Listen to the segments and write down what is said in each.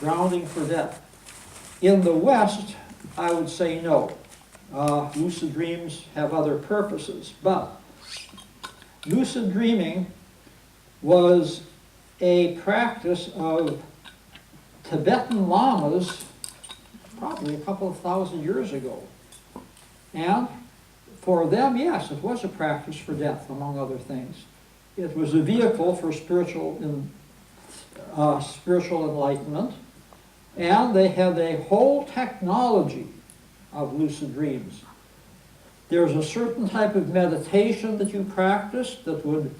grounding for death. In the West, I would say no. Lucid dreams have other purposes, but lucid dreaming was a practice of Tibetan lamas probably a couple of thousand years ago. And for them, yes, it was a practice for death, among other things. It was a vehicle for spiritual enlightenment, and they had a whole technology of lucid dreams. There's a certain type of meditation that you practice that would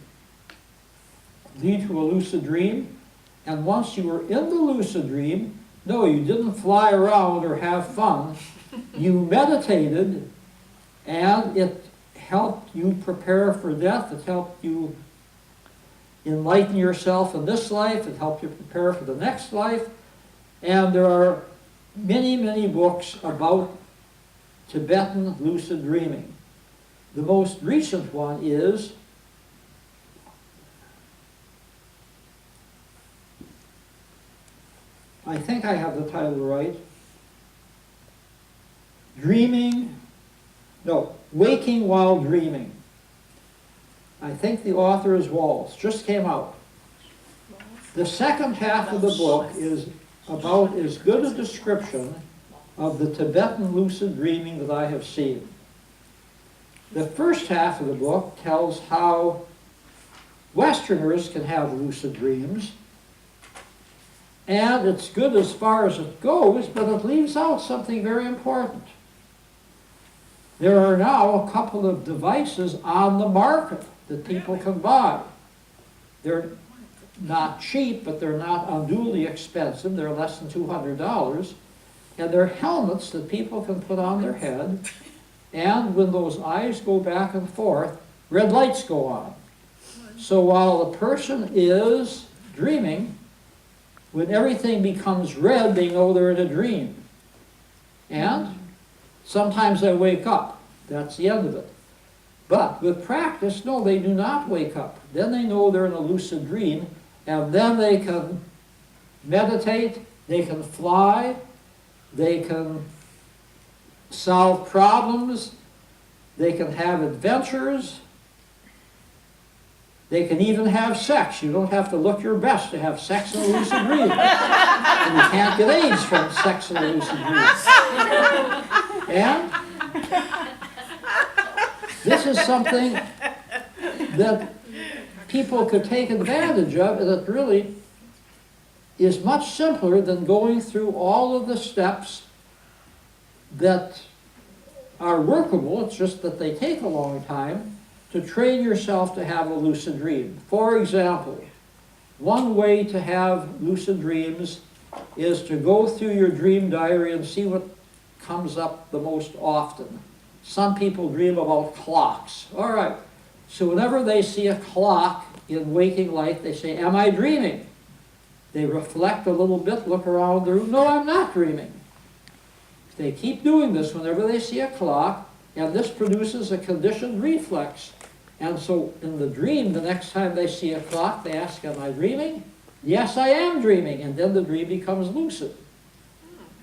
lead to a lucid dream, and once you were in the lucid dream, no, you didn't fly around or have fun. You meditated, and it helped you prepare for death. It helped you enlighten yourself in this life. It helped you prepare for the next life. And there are many, many books about Tibetan lucid dreaming. The most recent one is I think I have the title right. Waking While Dreaming. I think the author is Walls. Just came out. The second half of the book is about as good a description of the Tibetan lucid dreaming that I have seen. The first half of the book tells how Westerners can have lucid dreams, and it's good as far as it goes, but it leaves out something very important. There are now a couple of devices on the market that people can buy. They're not cheap, but they're not unduly expensive. They're less than $200. And they're helmets that people can put on their head, and when those eyes go back and forth, red lights go on. So while the person is dreaming, when everything becomes red, they know they're in a dream. And sometimes they wake up. That's the end of it. But with practice, no, they do not wake up. Then they know they're in a lucid dream, and then they can meditate, they can fly, they can solve problems, they can have adventures, they can even have sex. You don't have to look your best to have sex in a lucid dream. And you can't get AIDS from sex in a lucid dream. And this is something that people could take advantage of, and it really is much simpler than going through all of the steps that are workable. It's just that they take a long time to train yourself to have a lucid dream. For example, one way to have lucid dreams is to go through your dream diary and see what comes up the most often. Some people dream about clocks. All right, so whenever they see a clock in waking life, they say, am I dreaming? They reflect a little bit, look around the room. No, I'm not dreaming. They keep doing this whenever they see a clock, and this produces a conditioned reflex. And so in the dream, the next time they see a clock, they ask, am I dreaming? Yes, I am dreaming. And then the dream becomes lucid.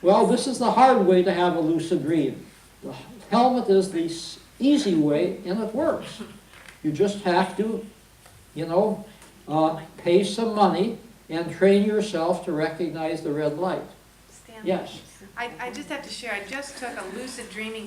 Well, this is the hard way to have a lucid dream. The helmet is the easy way, and it works. You just have to, pay some money and train yourself to recognize the red light. Stanley, Yes. I just have to share, I just took a lucid dreaming